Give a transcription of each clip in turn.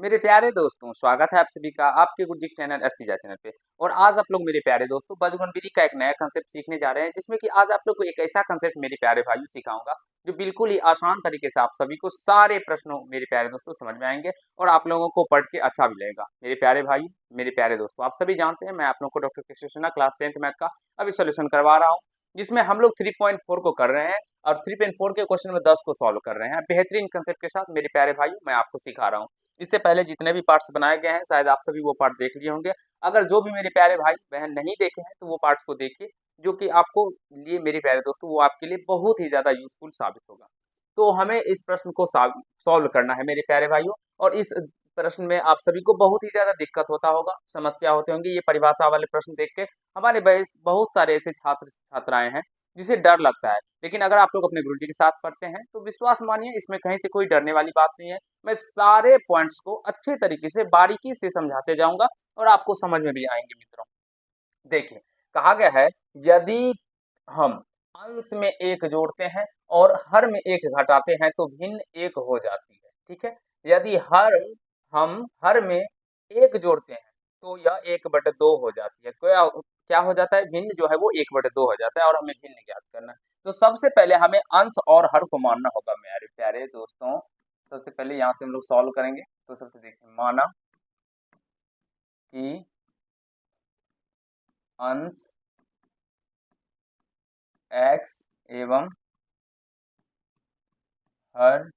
मेरे प्यारे दोस्तों, स्वागत है आप सभी का आपके गुरुजी चैनल एसपीजा चैनल पे। और आज आप लोग मेरे प्यारे दोस्तों बजरंग विधि का एक नया कंसेप्ट सीखने जा रहे हैं, जिसमें कि आज आप लोग को एक ऐसा कंसेप्ट मेरे प्यारे भाइयों सिखाऊंगा जो बिल्कुल ही आसान तरीके से आप सभी को सारे प्रश्नों मेरे प्यारे दोस्तों समझ में आएंगे और आप लोगों को पढ़ के अच्छा भी लगेगा। मेरे प्यारे भाई, मेरे प्यारे दोस्तों, आप सभी जानते हैं मैं आप लोगों को doctor Krishna class 10th math का अभी सोल्यूशन करवा रहा हूँ, जिसमें हम लोग 3.4 को कर रहे हैं और 3.4 के क्वेश्चन में 10 को सॉल्व कर रहे हैं बेहतरीन कंसेप्ट के साथ। मेरे प्यारे भाई, मैं आपको सिखा रहा हूँ। इससे पहले जितने भी पार्ट्स बनाए गए हैं शायद आप सभी वो पार्ट देख लिए होंगे। अगर जो भी मेरे प्यारे भाई बहन नहीं देखे हैं तो वो पार्ट्स को देखिए, जो कि आपको लिए मेरे प्यारे दोस्तों वो आपके लिए बहुत ही ज्यादा यूजफुल साबित होगा। तो हमें इस प्रश्न को सॉल्व करना है मेरे प्यारे भाइयों। और इस प्रश्न में आप सभी को बहुत ही ज्यादा दिक्कत होता होगा, समस्या होते होंगे। ये परिभाषा वाले प्रश्न देख के हमारे बहुत सारे ऐसे छात्र छात्राएं हैं जिसे डर लगता है, लेकिन अगर आप लोग अपने गुरुजी के साथ पढ़ते हैं तो विश्वास मानिए इसमें कहीं से कोई डरने वाली बात नहीं है। मैं सारे पॉइंट्स को अच्छे तरीके से बारीकी से समझाते जाऊंगा और आपको समझ में भी आएंगे मित्रों। देखिए, कहा गया है, यदि हम अंश में एक जोड़ते हैं और हर में एक घटाते हैं तो भिन्न एक हो जाती है। ठीक है, यदि हम हर में एक जोड़ते हैं तो यह 1/2 हो जाती है। क्या क्या हो जाता है? भिन्न जो है वो 1/2 हो जाता है और हमें भिन्न ज्ञात करना है। तो सबसे पहले हमें अंश और हर को मानना होगा मेरे प्यारे दोस्तों। सबसे पहले यहाँ से हम लोग सॉल्व करेंगे। तो सबसे देखिए, माना कि अंश x एवं हर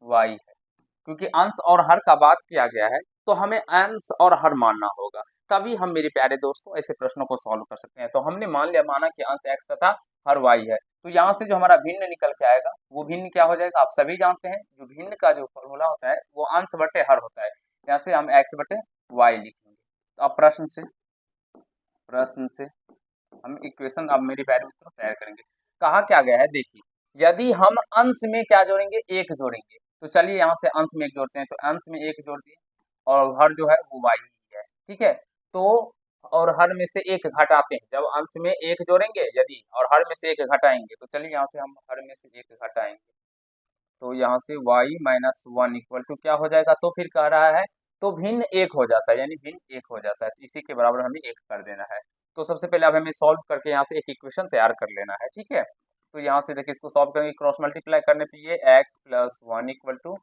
y है। क्योंकि अंश और हर का बात किया गया है तो हमें अंश और हर मानना होगा, तभी हम मेरे प्यारे दोस्तों ऐसे प्रश्नों को सॉल्व कर सकते हैं। तो हमने मान लिया, माना कि अंश x तथा हर y है, तो यहाँ से जो हमारा भिन्न निकल के आएगा वो भिन्न क्या हो जाएगा? आप सभी जानते हैं जो भिन्न का जो फॉर्मूला होता है वो अंश बटे हर होता है। यहाँ से हम x बटे y लिखेंगे। तो अब प्रश्न से हम इक्वेशन अब मेरी प्यारे मित्रों तैयार करेंगे। कहा क्या गया है? देखिए, यदि हम अंश में क्या जोड़ेंगे? एक जोड़ेंगे। तो चलिए यहाँ से अंश में एक जोड़ते हैं। तो अंश में एक जोड़ दिए और हर जो है वो y ही है। ठीक है, तो और हर में से एक घटाते हैं। जब अंश में एक जोड़ेंगे यदि और हर में से एक घटाएंगे, तो चलिए यहाँ से हम हर में से एक घटाएंगे। तो यहाँ से y-1 इक्वल टू क्या हो जाएगा? तो फिर कह रहा है तो भिन्न एक हो जाता है, यानी भिन्न एक हो जाता है। तो इसी के बराबर हमें एक कर देना है। तो सबसे पहले अब हमें सॉल्व करके यहाँ से एक इक्वेशन तैयार कर लेना है। ठीक है, तो यहाँ से देखिए, इसको सॉल्व करेंगे, क्रॉस मल्टीप्लाई करने पे ये x+1 इक्वल टू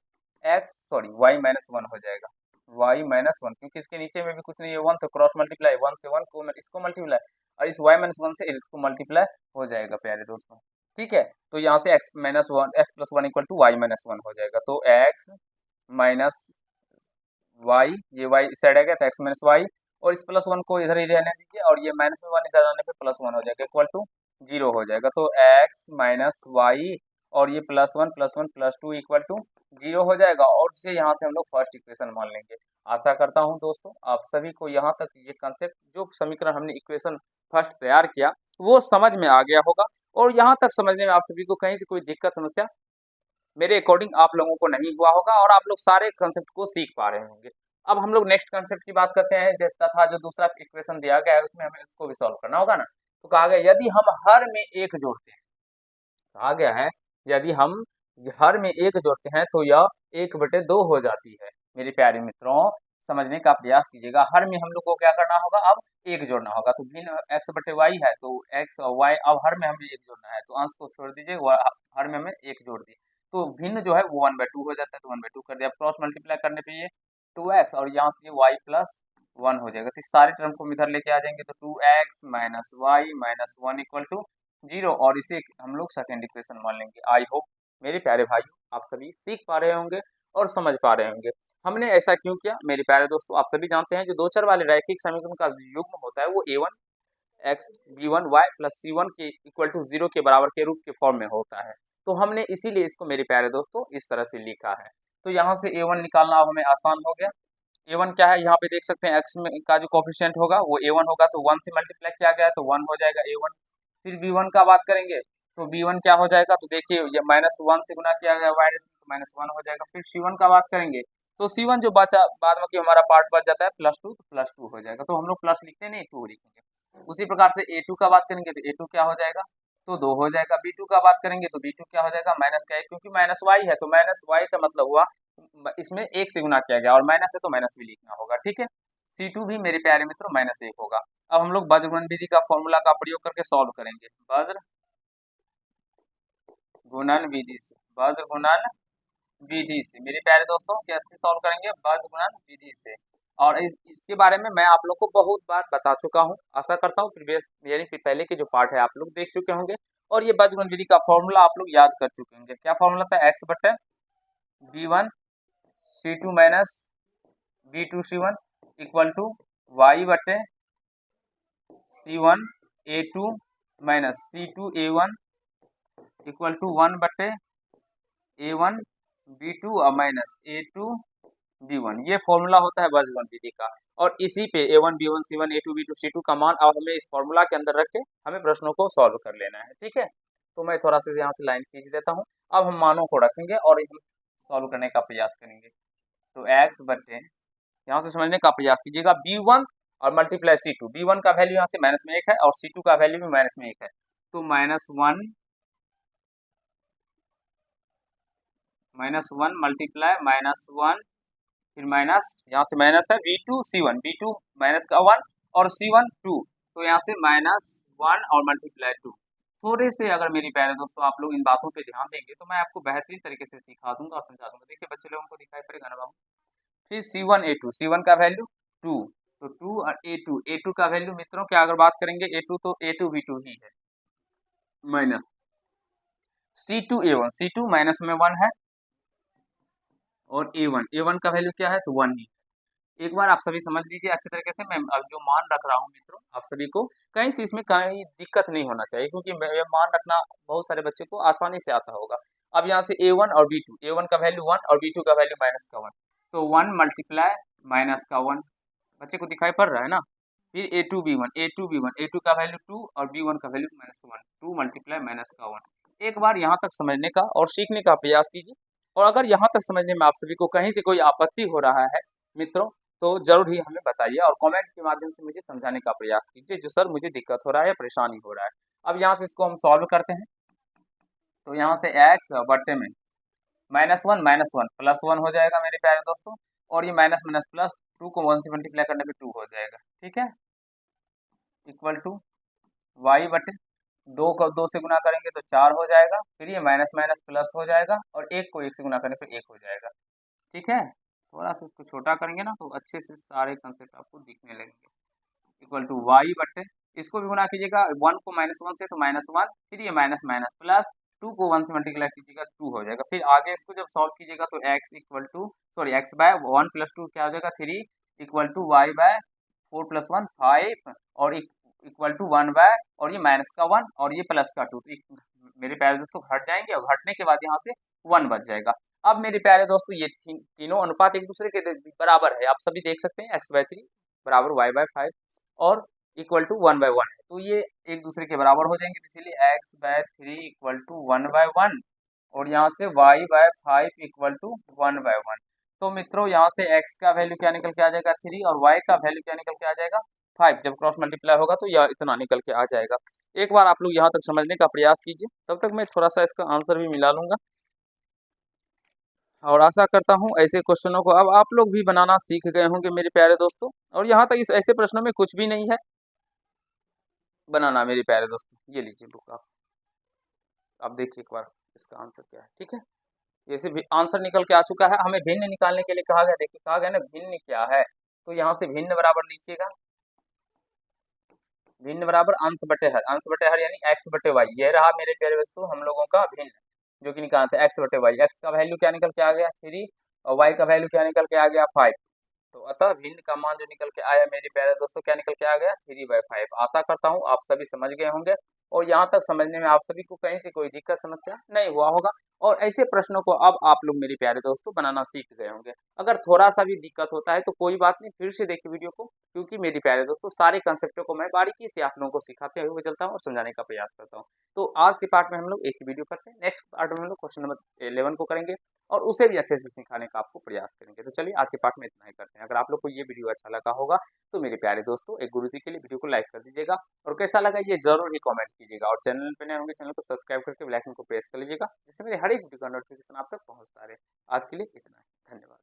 y-1 हो जाएगा। y-1, क्योंकि इसके नीचे में भी कुछ नहीं है 1, तो क्रॉस मल्टीप्लाई 1 से 1 को इसको मल्टीप्लाई और इस y-1 से इसको मल्टीप्लाई हो जाएगा प्यारे दोस्तों। ठीक है, तो यहाँ से x+1 इक्वल टू y-1 हो जाएगा। तो x माइनस वाई, ये वाई इस साइड आएगा तो एक्स माइनस वाई, और इस +1 को इधर ही रहने दीजिए और ये माइनस में 1 इधर आने पे +1 हो जाएगा, इक्वल टू 0 हो जाएगा। तो एक्स माइनस वाई और ये +1 +1 +2 इक्वल टू 0 हो जाएगा। और इसे यहाँ से हम लोग फर्स्ट इक्वेशन मान लेंगे। आशा करता हूँ दोस्तों आप सभी को यहाँ तक ये कंसेप्ट, जो समीकरण हमने इक्वेशन फर्स्ट तैयार किया वो समझ में आ गया होगा। और यहाँ तक समझने में आप सभी को कहीं से कोई दिक्कत समस्या मेरे अकॉर्डिंग आप लोगों को नहीं हुआ होगा और आप लोग सारे कंसेप्ट को सीख पा रहे होंगे। अब हम लोग नेक्स्ट कंसेप्ट की बात करते हैं, तथा जो दूसरा इक्वेशन दिया गया है उसमें हमें इसको भी सॉल्व करना होगा ना। तो कहा गया, यदि हम हर में एक जोड़ते हैं, कहा गया है यदि हम हर में एक जोड़ते हैं तो यह 1/2 हो जाती है। मेरे प्यारे मित्रों, समझने का प्रयास कीजिएगा। हर में हम लोग को क्या करना होगा? अब एक जोड़ना होगा। तो भिन्न x/y है तो x और y, अब हर में हमें एक जोड़ना है तो अंश को छोड़ दीजिए, हर में हमें एक जोड़ दिए तो भिन्न जो है वो 1/2 हो जाता है। तो 1/2 कर दिया, क्रॉस मल्टीप्लाई करने पे ये 2x और यहाँ से y+1 हो जाएगा। तो इस सारे टर्म को हम इधर लेके आ जाएंगे। तो 2x minus Y minus 1 equal to 0, और इसे हम लोग सेकेंड इक्वेशन मान लेंगे। आई होप मेरे प्यारे भाई आप सभी सीख पा रहे होंगे और समझ पा रहे होंगे हमने ऐसा क्यों किया। मेरे प्यारे दोस्तों, आप सभी जानते हैं जो दो चर वाले रैखिक समीकरण का युग्म होता है वो a1x b1y+c1 के इक्वल टू 0 के बराबर के रूप के फॉर्म में होता है। तो हमने इसीलिए इसको मेरे प्यारे दोस्तों इस तरह से लिखा है। तो यहाँ से a1 निकालना अब हमें आसान हो गया। a1 क्या है? यहाँ पे देख सकते हैं x में का जो कोफिशिएंट होगा वो a1 होगा, तो 1 से मल्टीप्लाई किया गया है तो 1 हो जाएगा a1। फिर b1 का बात करेंगे तो b1 क्या हो जाएगा? तो देखिए, ये -1 से गुना किया गया y तो -1 हो जाएगा। फिर c1 का बात करेंगे तो c1 जो बचा बाद में कि हमारा पार्ट बच जाता है +2, तो +2 हो जाएगा। तो हम लोग प्लस लिखते नहीं, 2 लिखेंगे। उसी प्रकार से a2 का बात करेंगे तो a2 क्या हो जाएगा? तो 2 हो जाएगा। B2 का बात करेंगे तो B2 क्या हो जाएगा, माइनस का 1, क्योंकि माइनस वाई है तो माइनस वाई का मतलब हुआ इसमें 1 से गुना किया गया और माइनस है तो माइनस भी लिखना होगा, ठीक है। C2 भी मेरे प्यारे मित्रों -1 होगा। अब हम लोग वज्र गुणन विधि का फॉर्मूला का प्रयोग करके सॉल्व करेंगे। वज्र गुणन विधि से, वज्र गुणन विधि से मेरे प्यारे दोस्तों कैसे सॉल्व करेंगे, वज्र गुणन विधि से। और इसके बारे में मैं आप लोग को बहुत बार बता चुका हूँ, आशा करता हूँ प्रीवियस यानी कि पहले के जो पार्ट है आप लोग देख चुके होंगे और ये वज्र गुणन विधि का फॉर्मूला आप लोग याद कर चुके होंगे। क्या फॉर्मूला था, x बटे b1 c2 minus b2 c1 equal to y बटे c1 a2 minus c2 a1 equal to 1 बटे a1 b2 और माइनस a2 b1। ये फॉर्मूला होता है वज्र गुणन विधि का और इसी पे a1 b1 c1 a2 b2 c2 का मान अब हमें इस फॉर्मूला के अंदर रख के हमें प्रश्नों को सॉल्व कर लेना है, ठीक है। तो मैं थोड़ा सा यहाँ से लाइन खींच देता हूँ। अब हम मानों को रखेंगे और हम सॉल्व करने का प्रयास करेंगे। तो x बटे, यहाँ से समझने का प्रयास कीजिएगा, b1 और मल्टीप्लाई c2। b1 का वैल्यू यहाँ से -1 है और c2 का वैल्यू भी -1 है, तो -1 मल्टीप्लाई -1 फिर माइनस, यहाँ से माइनस है b2 c1, b2 माइनस का 1 और c1 2, तो यहाँ से -1 और मल्टीप्लाई 2। थोड़े से अगर मेरी प्यारे दोस्तों आप लोग इन बातों पे ध्यान देंगे तो मैं आपको बेहतरीन तरीके से सिखा दूंगा और समझा दूंगा। देखिए बच्चे लोगों को दिखाई पड़ेगा ना बाबू। फिर c1 a2, c1 का वैल्यू 2, तो 2 और a2 का वैल्यू मित्रों क्या अगर बात करेंगे a2 तो a2 b2 ही है, minus c2 a1, c2 minus में 1 है और a1 का वैल्यू क्या है तो 1 ही। एक बार आप सभी समझ लीजिए अच्छे तरीके से, मैं अब जो मान रख रहा हूँ मित्रों आप सभी को कहीं से इसमें कहीं दिक्कत नहीं होना चाहिए, क्योंकि ये मान रखना बहुत सारे बच्चे को आसानी से आता होगा। अब यहाँ से a1 और b2, a1 का वैल्यू 1 और b2 का वैल्यू -1, तो 1 मल्टीप्लाई -1 बच्चे को दिखाई पड़ रहा है ना। फिर a2 b1, a2 का वैल्यू 2 और b1 का वैल्यू -1, 2 मल्टीप्लाई -1। एक बार यहाँ तक समझने का और सीखने का प्रयास कीजिए और अगर यहाँ तक समझने में आप सभी को कहीं से कोई आपत्ति हो रहा है मित्रों तो जरूर ही हमें बताइए और कमेंट के माध्यम से मुझे समझाने का प्रयास कीजिए जो सर मुझे दिक्कत हो रहा है, परेशानी हो रहा है। अब यहाँ से इसको हम सॉल्व करते हैं, तो यहाँ से x बट्टे में -1 प्लस 1 हो जाएगा मेरे प्यारे दोस्तों, और ये माइनस माइनस प्लस 2 को 1 से मल्टीप्लाई करने पे 2 हो जाएगा, ठीक है। इक्वल टू y बटे 2 को 2 से गुना करेंगे तो 4 हो जाएगा, फिर ये माइनस माइनस प्लस हो जाएगा और 1 को 1 से गुना करने पे 1 हो जाएगा, ठीक है। थोड़ा सा इसको छोटा करेंगे ना तो अच्छे से सारे कंसेप्ट आपको दिखने लगेंगे। इक्वल टू वाई बटे, इसको भी गुना कीजिएगा 1 को -1 से तो -1, फिर ये माइनस माइनस प्लस 2 को 1 से मल्टीप्लाई कीजिएगा 2 हो जाएगा। फिर आगे इसको जब सॉल्व कीजिएगा तो x बाय 1 प्लस 2 क्या हो जाएगा 3 equal to Y by 4 plus 1 5 और इक्वल टू 1 बाय और ये माइनस का 1 और ये प्लस का 2, तो मेरे प्यारे दोस्तों घट जाएंगे और घटने के बाद यहाँ से 1 बच जाएगा। अब मेरे प्यारे दोस्तों ये तीनों अनुपात एक दूसरे के बराबर है, आप सभी देख सकते हैं x/3 बराबर y/5 और इक्वल टू 1/1 है, तो ये एक दूसरे के बराबर हो जाएंगे, इसीलिए x/3 इक्वल टू 1/1 और यहाँ से y/5 इक्वल टू 1/1। तो मित्रों यहाँ से x का वैल्यू क्या निकल के आ जाएगा 3 और y का वैल्यू क्या निकल के आ जाएगा 5। जब क्रॉस मल्टीप्लाई होगा तो यह इतना निकल के आ जाएगा। एक बार आप लोग यहाँ तक समझने का प्रयास कीजिए, तब तक मैं थोड़ा सा इसका आंसर भी मिला लूंगा और आशा करता हूँ ऐसे क्वेश्चनों को अब आप लोग भी बनाना सीख गए होंगे मेरे प्यारे दोस्तों। और यहाँ तक इस ऐसे प्रश्नों में कुछ भी नहीं है बनाना मेरे प्यारे दोस्तों। ये लीजिए बुक आप देखिए एक बार इसका आंसर क्या है, ठीक है। जैसे भी आंसर निकल के आ चुका है, हमें भिन्न निकालने के लिए कहा गया, देखिए कहा गया ना भिन्न क्या है, तो यहाँ से भिन्न बराबर लिखिएगा, भिन्न बराबर अंश बटे हर यानी x बटे वाई। ये रहा मेरे प्यारे दोस्तों हम लोगों का भिन्न जो कि निकालते हैं x बटे वाई। x का वैल्यू क्या निकल के आ गया 3 और y का वैल्यू क्या निकल के आ गया 5। तो अतः भिन्न का मान जो निकल के आया मेरे प्यारे दोस्तों क्या निकल के आ गया 3/5। आशा करता हूँ आप सभी समझ गए होंगे और यहाँ तक समझने में आप सभी को कहीं से कोई दिक्कत समस्या नहीं हुआ होगा। और ऐसे प्रश्नों को अब आप लोग मेरे प्यारे दोस्तों बनाना सीख गए होंगे। अगर थोड़ा सा भी दिक्कत होता है तो कोई बात नहीं, फिर से देखिए वीडियो को, क्योंकि मेरे प्यारे दोस्तों सारे कंसेप्टों को मैं बारीकी से आप लोगों को सिखाते हुए चलता हूँ और समझाने का प्रयास करता हूँ। तो आज के पार्ट में हम लोग एक ही वीडियो करते हैं, नेक्स्ट पार्ट में हम लोग क्वेश्चन नंबर 11 को करेंगे और उसे भी अच्छे से सिखाने का आपको प्रयास करेंगे। तो चलिए आज के पार्ट में इतना ही करते हैं। अगर आप लोग को ये वीडियो अच्छा लगा होगा तो मेरे प्यारे दोस्तों एक गुरुजी के लिए वीडियो को लाइक कर दीजिएगा और कैसा लगा ये जरूर ही कमेंट कीजिएगा और चैनल पे नए होंगे चैनल को सब्सक्राइब करके बेल आइकन को प्रेस कर लीजिएगा, जिससे मेरे हर एक वीडियो का नोटिफिकेशन आप तक पहुंचता रहे। आज के लिए इतना ही, धन्यवाद।